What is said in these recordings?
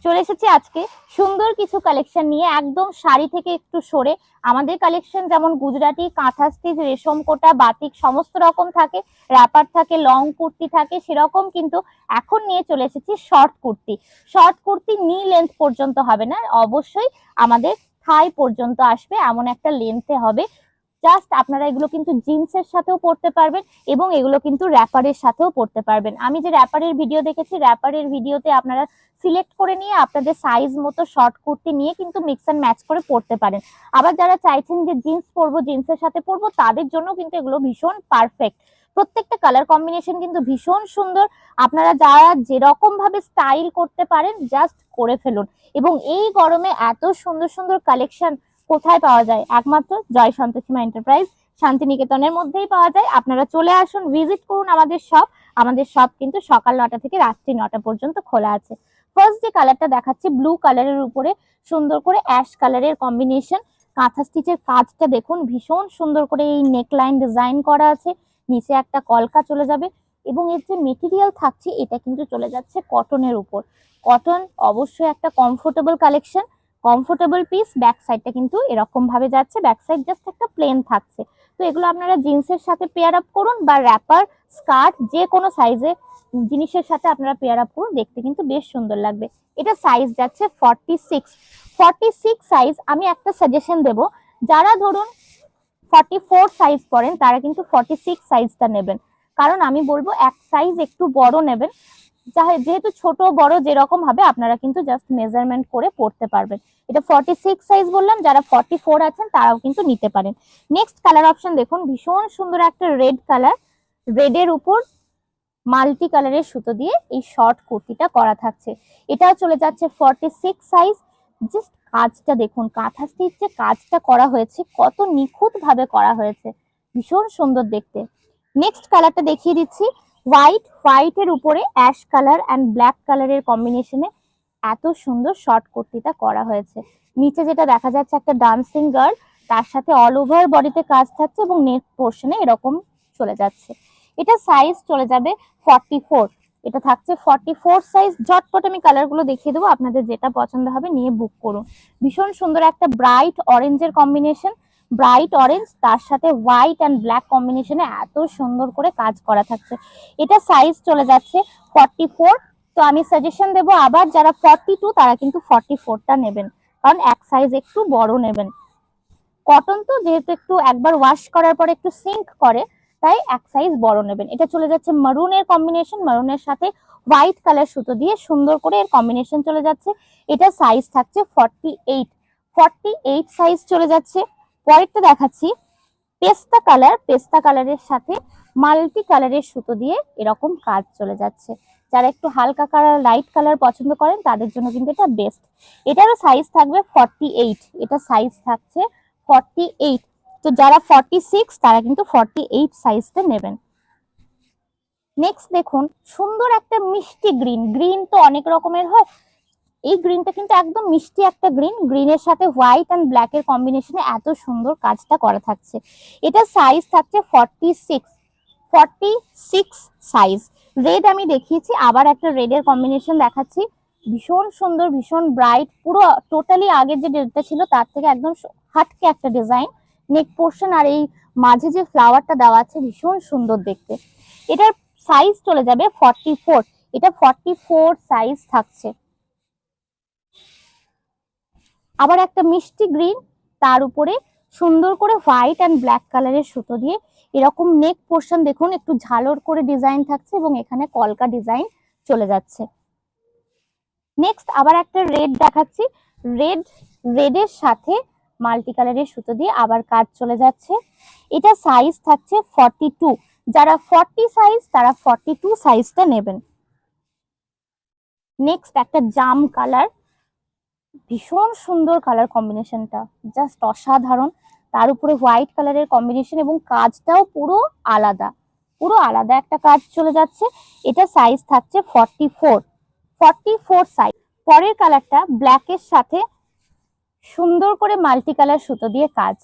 চলে এসেছি আজকে সুন্দর কিছু কালেকশন নিয়ে, একদম শাড়ি থেকে একটু সরে। আমাদের কালেকশন যেমন গুজরাটি, কাঁথা স্টিচ, রেশম কোটা, বাতিক সমস্ত রকম থাকে, র‍্যাপার থাকে, লং কুর্তি থাকে, সেরকম কিন্তু এখন নিয়ে চলে এসেছি শর্ট কুর্তি। শর্ট কুর্তি নি লেন্থ পর্যন্ত হবে না, অবশ্যই আমাদের থাই পর্যন্ত আসবে, এমন একটা লেন্থে হবে। জাস্ট আপনারা এগুলো কিন্তু জিন্সের সাথেও পরতে পারবেন এবং এগুলো কিন্তু র‍্যাপারের সাথেও পরতে পারবেন। আমি যে র‍্যাপারের ভিডিও দেখেছি, র‍্যাপারের ভিডিওতে আপনারা সিলেক্ট করে নিয়ে আপনাদের সাইজ মতো শর্ট কুর্তি নিয়ে কিন্তু মিক্স এন্ড ম্যাচ করে পরতে পারেন। আবার যারা চাইছেন যে জিন্স পরবো, জিন্সের সাথে পরবো, তাদের জন্য কিন্তু এগুলো ভীষণ পারফেক্ট। প্রত্যেকটা কালার কম্বিনেশন কিন্তু ভীষণ সুন্দর। আপনারা যারা যেরকম ভাবে স্টাইল করতে পারেন জাস্ট করে ফেলুন। এবং এই গরমে এত সুন্দর সুন্দর কালেকশন কোথায় পাওয়া যায়? একমাত্র জয় সন্তোষীমা এন্টারপ্রাইজ শান্তিনিকেতনের মধ্যেই পাওয়া যায়। আপনারা চলে আসুন, ভিজিট করুন আমাদের শপ। আমাদের শপ কিন্তু সকাল 9টা থেকে রাত্রি 9টা পর্যন্ত খোলা আছে। ফার্স্ট যে কালারটা দেখাচ্ছি, ব্লু কালারের উপরে সুন্দর করে অ্যাশ কালারের কম্বিনেশন। কাঁথা স্টিচের কাজটা দেখুন, ভীষণ সুন্দর করে এই নেকলাইন ডিজাইন করা আছে। নিচে একটা কলকা চলে যাবে এবং এর যে মেটেরিয়াল থাকছে এটা কিন্তু চলে যাচ্ছে কটনের উপর। কটন অবশ্যই একটা comfortable collection, comfortable piece. Back সাইডটা কিন্তু এরকম ভাবে যাচ্ছে, ব্যাক সাইড জাস্ট একটা প্লেন থাকছে। তো এগুলো আপনারা জিন্সের সাথে পেয়ার আপ করুন বা র‍্যাপার, স্কার্ট, যে কোনো সাইজে জিনিসের সাথে আপনারা পেয়ার আপ করুন, দেখতে কিন্তু বেশ সুন্দর লাগবে। এটা সাইজ যাচ্ছে 46 সাইজ। আমি একটা সাজেশন দেব, যারা ধরুন 44 সাইজ পরেন তারা কিন্তু 46 সাইজটা নেবেন। কারণ আমি বলবো এক সাইজ একটু বড় নেবেন, যেহেতু ছোট বড় যেরকম হবে আপনারা কিন্তু জাস্ট মেজারমেন্ট করে পড়তে পারবেন। এটা 46 সাইজ বললাম, যারা 44 আছেন তারাও কিন্তু নিতে পারেন। নেক্সট কালার অপশন দেখুন, ভীষণ সুন্দর একটা রেড কালার। রেডের উপর মাল্টি কালারের সুতো দিয়ে এই শর্ট কুর্তিটা করা থাকছে। এটাও চলে যাচ্ছে 46 সাইজ। জাস্ট কাজটা দেখুন, কাঁথা স্টিচে কাজটা করা হয়েছে, কত নিখুঁত ভাবে করা হয়েছে, ভীষণ সুন্দর দেখতে। নেক্সট কালারটা দেখিয়ে দিচ্ছি, হোয়াইটের উপরে অ্যাশ কালার অ্যান্ড ব্ল্যাক কালারের কম্বিনেশনে এত সুন্দর শর্ট কুর্তিটা করা হয়েছে। নিচে যেটা দেখা যাচ্ছে একটা ডান্সিং গার্ল, তার সাথে অল ওভার বডিতে কাজ থাকছে এবং নেক পোর্শনে এরকম চলে যাচ্ছে। এটা সাইজ চলে যাবে 44। এটা থাকছে 44 সাইজ। ঝটপট আমি কালার গুলো দেখিয়ে দেবো, আপনাদের যেটা পছন্দ হবে নিয়ে বুক করুন। ভীষণ সুন্দর একটা ব্রাইট অরেঞ্জের কম্বিনেশন, ব্রাইট অরেঞ্জ তার সাথে হোয়াইট অ্যান্ড ব্ল্যাক কম্বিনেশনে এত সুন্দর করে কাজ করা থাকছে। এটা সাইজ চলে যাচ্ছে 44। তো আমি সাজেশন দেবো আবার, যারা 42 তারা কিন্তু 44টা নেবেন, কারণ এক সাইজ একটু বড় নেবেন। কটন তো যেহেতু একটু একবার ওয়াশ করার পর একটু সিঙ্ক করে, তাই এক সাইজ বড় নেবেন। এটা চলে যাচ্ছে মারুনের কম্বিনেশন, মারুনের সাথে হোয়াইট কালার সুতো দিয়ে সুন্দর করে এর কম্বিনেশন চলে যাচ্ছে। এটা সাইজ থাকছে 48 সাইজ চলে যাচ্ছে। পরেরটা দেখাচ্ছি পেস্তা কালার, পেস্তা কালারের সাথে মাল্টি কালারের সুতো দিয়ে এরকম কাজ চলে যাচ্ছে। যারা একটু হালকা কালার, লাইট কালার পছন্দ করেন তাদের জন্য কিন্তু এটা বেস্ট। এটারও সাইজ থাকবে 48। এটা সাইজ থাকছে 48। তো যারা 46 তারা কিন্তু 48 সাইজটা নেবেন। নেক্সট দেখুন, সুন্দর একটা মিষ্টি গ্রিন। গ্রিন তো অনেক রকমের হয়, এই গ্রিনটা কিন্তু একদম মিষ্টি একটা গ্রিন। গ্রিনের সাথে হোয়াইট অ্যান্ড ব্ল্যাক এর কম্বিনেশনে এত সুন্দর কাজটা করা থাকছে। এটা সাইজ থাকছে 46 সাইজ। রেড আমি দেখিয়েছি, আবার একটা রেডের কম্বিনেশন দেখাচ্ছি। ভীষণ সুন্দর, ভীষণ ব্রাইট, পুরো টোটালি আগের যে রেডটা ছিল তার থেকে একদম হাটকে একটা ডিজাইন। নেক পোর্শন আর এই মাঝে যে ফ্লাওয়ারটা দেওয়া আছে ভীষণ সুন্দর দেখতে। এটার সাইজ চলে যাবে 44। এটা 44 সাইজ থাকছে। আবার একটা মিষ্টি গ্রিন, তার উপরে সুন্দর করে হোয়াইট অ্যান্ড ব্ল্যাক কালারের সুতো দিয়ে এরকম নেক পোর্শন দেখুন একটু ঝালর করে ডিজাইন থাকছে এবং এখানে কলকা ডিজাইন চলে যাচ্ছে। নেক্সট আবার একটা রেড দেখাচ্ছি। রেডের সাথে মাল্টি কালারের সুতো দিয়ে আবার কাজ চলে যাচ্ছে। এটা সাইজ থাকছে 42। যারা 40 সাইজ তারা 42 সাইজটা নেবেন। নেক্সট একটা জাম কালার, ভীষণ সুন্দর কালার কম্বিনেশনটা, জাস্ট অসাধারণ। তার উপরে হোয়াইট কালারের কম্বিনেশন এবং কাজটাও পুরো আলাদা, পুরো আলাদা একটা কাজ চলে যাচ্ছে। এটা সাইজ থাকছে 44 সাইজ। পরের কালারটা ব্ল্যাকের সাথে সুন্দর করে মাল্টি কালার সুতো দিয়ে কাজ।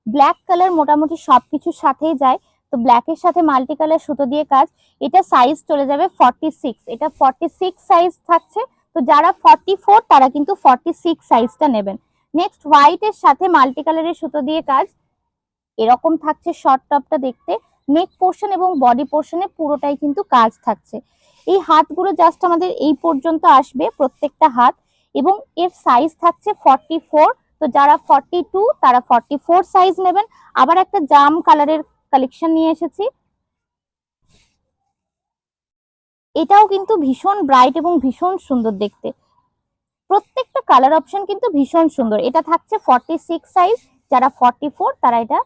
ব্ল্যাক কালার মোটামুটি সবকিছুর সাথেই যায়, তো ব্ল্যাকের সাথে মাল্টি কালার সুতো দিয়ে কাজ। এটা সাইজ চলে যাবে 46। এটা 46 সাইজ থাকছে। তো তো যারা 44 তারা কিন্তু 46 সাইজটা নেবেন। নেক্সট হোয়াইট এর সাথে মাল্টি কালারের সুতো দিয়ে কাজ, এরকম থাকছে শর্ট টপটা দেখতে। নেক পোর্শন এবং বডি পোর্শনে পুরোটাই কিন্তু কাজ থাকছে। এই হাতগুলো জাস্ট আমাদের এই পর্যন্ত আসবে প্রত্যেকটা হাত, এবং এর সাইজ থাকছে 44। তো যারা 42 তারা 44 সাইজ নেবেন। আবার একটা জাম কালারের কালেকশন নিয়ে এসেছি, এটাও কিন্তু ভীষণ ব্রাইট এবং ভীষণ সুন্দর দেখতে। প্রত্যেকটা কালার অপশন কিন্তু ভীষণ সুন্দর। এটা থাকছে 46 সাইজ, যারা 44 তারা এটা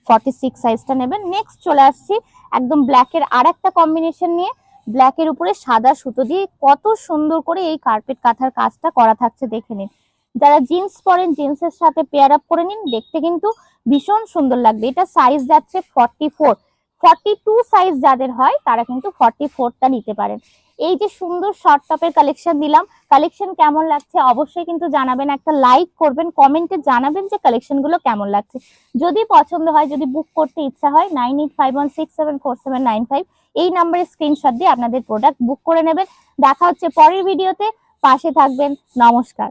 46 সাইজটা নেবেন। নেক্সট চলে আসছি একদম ব্ল্যাকের আর একটা কম্বিনেশন নিয়ে। ব্ল্যাকের উপরে সাদা সুতো দিয়ে কত সুন্দর করে এই কার্পেট কাঁথার কাজটা করা থাকছে, দেখে নিন। যারা জিন্স পরেন জিন্সের সাথে পেয়ার আপ করে নিন, দেখতে কিন্তু ভীষণ সুন্দর লাগবে। এটা সাইজ যাচ্ছে 44। 42 সাইজ যাদের হয় তারা কিন্তু 44টা নিতে পারেন। এই যে সুন্দর শর্ট টপের কালেকশন দিলাম, কালেকশন কেমন লাগছে অবশ্যই কিন্তু জানাবেন, একটা লাইক করবেন, কমেন্টে জানাবেন যে কালেকশন গুলো কেমন লাগছে। যদি পছন্দ হয়, যদি বুক করতে ইচ্ছা হয় 9851674795 এই নাম্বারে স্ক্রিনশট দিয়ে আপনাদের প্রোডাক্ট বুক করে নেবেন। দেখা হচ্ছে পরের ভিডিওতে, পাশে থাকবেন। নমস্কার।